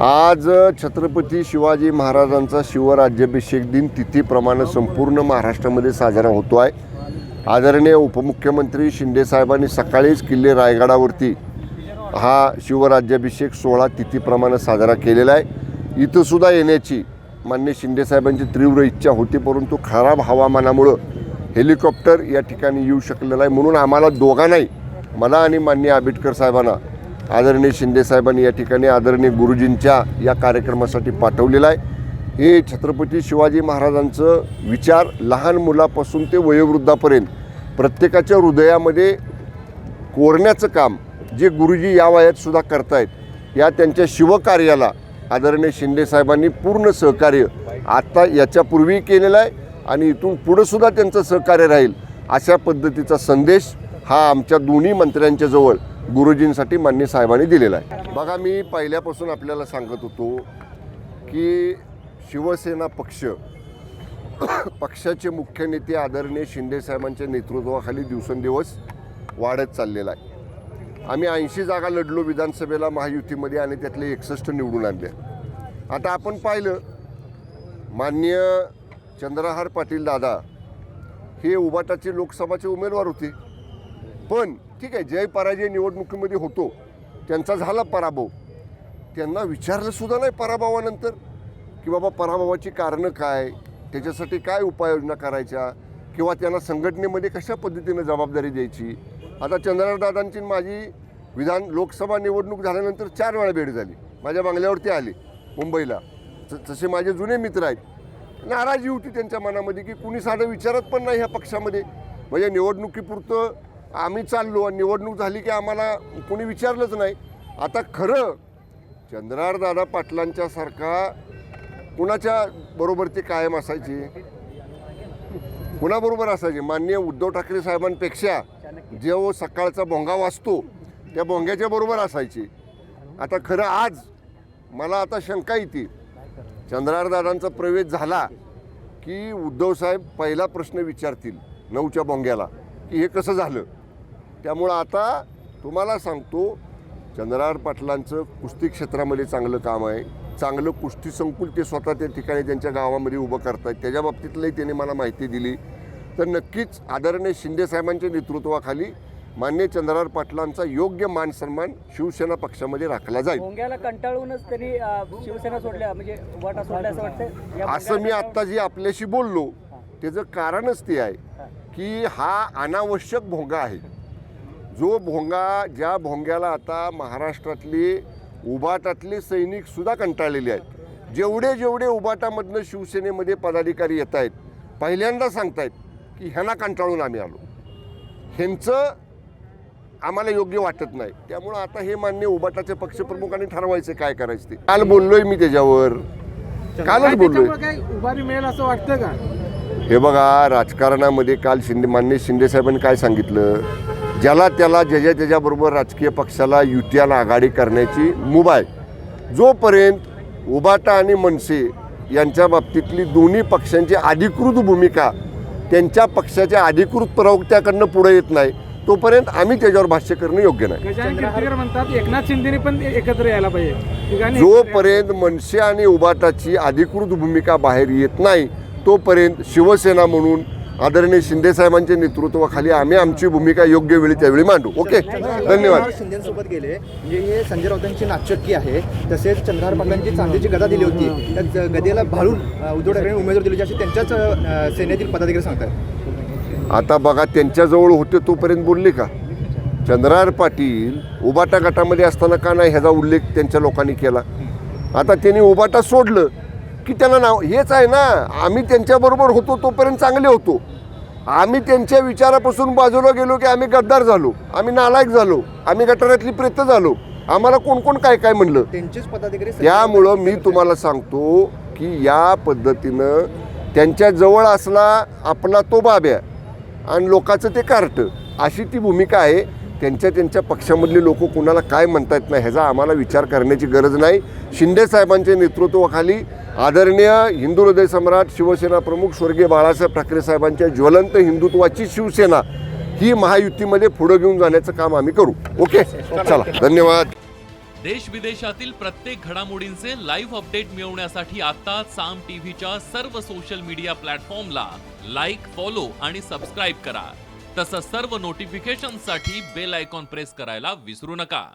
आज छत्रपती शिवाजी महाराजांचा शिवराज्याभिषेक दिन तिथीप्रमाणे संपूर्ण महाराष्ट्रामध्ये साजरा होतो आहे। आदरणीय उपमुख्यमंत्री शिंदे साहेबांनी सकाळीच किल्ले रायगडावरती हा शिवराज्याभिषेक सोहळा तिथीप्रमाणे साजरा केलेला आहे। इथं सुद्धा येण्याची माननीय शिंदे साहेबांची तीव्र इच्छा होती, परंतु खराब हवामानामुळे हेलिकॉप्टर या ठिकाणी येऊ शकलेला आहे। म्हणून आम्हाला दोघांनाही, मला आणि माननीय आंबेडकर साहेबांना आदरणीय शिंदे साहेबांनी या ठिकाणी आदरणीय गुरुजींच्या या कार्यक्रमासाठी पाठवलेलं आहे। हे छत्रपती शिवाजी महाराजांचं विचार लहान मुलापासून ते वयोवृद्धापर्यंत प्रत्येकाच्या हृदयामध्ये कोरण्याचं काम जे गुरुजी या वयात सुद्धा करतायत, या त्यांच्या शिवकार्याला आदरणीय शिंदे साहेबांनी पूर्ण सहकार्य आता याच्यापूर्वी केलेलं आहे आणि इथून पुढे सुद्धा त्यांचं सहकार्य राहील अशा पद्धतीचा संदेश हा आमच्या दोन्ही मंत्र्यांच्या जवळ गुरुजींसाठी माननीय साहेबांनी दिलेला आहे। बघा, मी पहिल्यापासून आपल्याला सांगत होतो की शिवसेना पक्षाचे मुख्य नेते आदरणीय शिंदे साहेबांच्या नेतृत्वाखाली दिवसेंदिवस वाढत चाललेला आहे। आम्ही 80 जागा लढलो विधानसभेला महायुतीमध्ये आणि त्यातले 61 निवडून आणले। आता आपण पाहिलं, माननीय चंद्रहार पाटील दादा हे उबाटाचे लोकसभाचे उमेदवार होते, पण ठीक आहे, जय पराजय निवडणुकीमध्ये होतो, त्यांचा झाला पराभव। त्यांना विचारलं सुद्धा नाही पराभवानंतर की बाबा पराभवाची कारणं काय, त्याच्यासाठी काय उपाययोजना करायच्या किंवा त्यांना संघटनेमध्ये कशा पद्धतीने जबाबदारी द्यायची। आता चंद्रहारदादांची माझी लोकसभा निवडणूक झाल्यानंतर 4 वेळा भेट झाली, माझ्या बंगल्यावरती आले मुंबईला। तसे माझे जुने मित्र आहेत। नाराजी होती त्यांच्या मनामध्ये की कुणी साधं विचारत पण नाही ह्या पक्षामध्ये, म्हणजे निवडणुकीपुरतं आम्ही चाललो आणि निवडणूक झाली की आम्हाला कोणी विचारलंच नाही। आता खरं चंद्रहारदादा पाटलांच्या सारखा कुणाच्या बरोबर ते कायम असायचे, कुणाबरोबर असायचे? माननीय उद्धव ठाकरे साहेबांपेक्षा जो सकाळचा भोंगा वाजतो त्या भोंग्याच्या बरोबर असायचे। आता खरं आज मला आता शंका येते, चंद्रहारदादांचा प्रवेश झाला की उद्धव साहेब पहिला प्रश्न विचारतील 9च्या भोंग्याला की हे कसं झालं। त्यामुळं आता तुम्हाला सांगतो, चंद्रहार पाटलांचं कुस्ती क्षेत्रामध्ये चांगलं काम आहे, चांगलं कुस्ती संकुल ते स्वतः त्या ठिकाणी त्यांच्या गावामध्ये उभं करतात, त्याच्या बाबतीतलंही त्यांनी मला माहिती दिली। तर नक्कीच आदरणीय शिंदे साहेबांच्या नेतृत्वाखाली माननीय चंद्रहार पाटलांचा योग्य मान सन्मान शिवसेना पक्षामध्ये राखला जाईल। भोंग्याला कंटाळूनच त्यांनी शिवसेना सोडल्या, म्हणजे उबाटा सोडल्या असं वाटतं। असं मी आत्ता जे आपल्याशी बोललो त्याचं कारणच ते आहे की हा अनावश्यक भोंगा आहे। जो भोंगा, ज्या भोंग्याला आता महाराष्ट्रातले उबाटातले सैनिक सुद्धा कंटाळलेले आहेत। जेवढे उबाटामधनं शिवसेनेमध्ये पदाधिकारी येत आहेत, पहिल्यांदा सांगतायत की ह्यांना कंटाळून आम्ही आलो, ह्यांचं आम्हाला योग्य वाटत नाही। त्यामुळं आता हे मान्य उबाटाचे पक्षप्रमुखांनी ठरवायचं काय करायचं ते। काल बोललोय मी त्याच्यावर, कालच बोललोय। उभारी मिळेल असं वाटतं का? हे बघा, राजकारणामध्ये काल माननीय शिंदे साहेबांनी काय सांगितलं, ज्याला त्याला ज्याच्याबरोबर राजकीय पक्षाला युतीला आघाडी करण्याची मुभा आहे। जोपर्यंत उबाटा आणि मनसे यांच्या बाबतीतली दोन्ही पक्षांची अधिकृत भूमिका त्यांच्या पक्षाच्या अधिकृत प्रवक्त्याकडनं पुढे येत नाही, तोपर्यंत आम्ही त्याच्यावर भाष्य करणं योग्य नाही। म्हणतात एकनाथ शिंदेने पण एकत्र यायला पाहिजे। जोपर्यंत मनसे आणि उबाटाची अधिकृत भूमिका बाहेर येत नाही, तोपर्यंत शिवसेना म्हणून आदरणीय शिंदे साहेबांच्या नेतृत्वाखाली आम्ही आमची भूमिका योग्य वेळी त्यावेळी मांडू। ओके, धन्यवाद। शिंदेसोबत गेले म्हणजे हे संजय राऊतांची नाचक्की आहे। तसेच चंद्रहार पाटलांची चांदीची गदा दिली होती, त्या गदेला भाळून उद्धव ठाकरेंनी उमेदवार दिली, अशी त्यांच्याच सेनेतील पदाधिकारी सांगतात। आता बघा, त्यांच्याजवळ होते तोपर्यंत बोलले का? चंद्रहार पाटील उबाटा गटामध्ये असताना का नाही ह्याचा उल्लेख त्यांच्या लोकांनी केला? आता त्यांनी उबाटा सोडलं की त्यांना नाव हेच आहे ना, आम्ही त्यांच्याबरोबर होतो तोपर्यंत चांगले होतो, आम्ही त्यांच्या विचारापासून बाजूला गेलो की आम्ही गद्दार झालो, आम्ही नालायक झालो, आम्ही गटारातली प्रेत झालो, आम्हाला कोण कोण काय काय म्हणलं त्यांचेच पदाधिकारी। त्यामुळं मी तुम्हाला सांगतो की या पद्धतीनं त्यांच्या जवळ असला आपला तो बाब्या आणि लोकांचं ते कार्ट, अशी ती भूमिका आहे। त्यांच्या पक्षामधले लोक कोणाला काय म्हणतात नाही ह्याचा आम्हाला विचार करण्याची गरज नाही। शिंदे साहेबांच्या नेतृत्वाखाली आदरणीय हिंदू हृदय सम्राट शिवसेना प्रमुख स्वर्गीय बाळासाहेब ठाकरे साहेबांच्या ज्वलंत हिंदुत्वाची शिवसेना ही महायुतीमध्ये पुढे घेऊन जाण्याचं काम आम्ही करू। ओके, चला, धन्यवाद। देश विदेशातील प्रत्येक घडामोडींचे लाईव्ह अपडेट मिळवण्यासाठी आता साम टीव्हीच्या सर्व सोशल मीडिया प्लॅटफॉर्मला लाईक, फॉलो आणि सबस्क्राईब करा. तसंच सर्व नोटिफिकेशनसाठी बेल आयकॉन प्रेस करायला विसरू नका.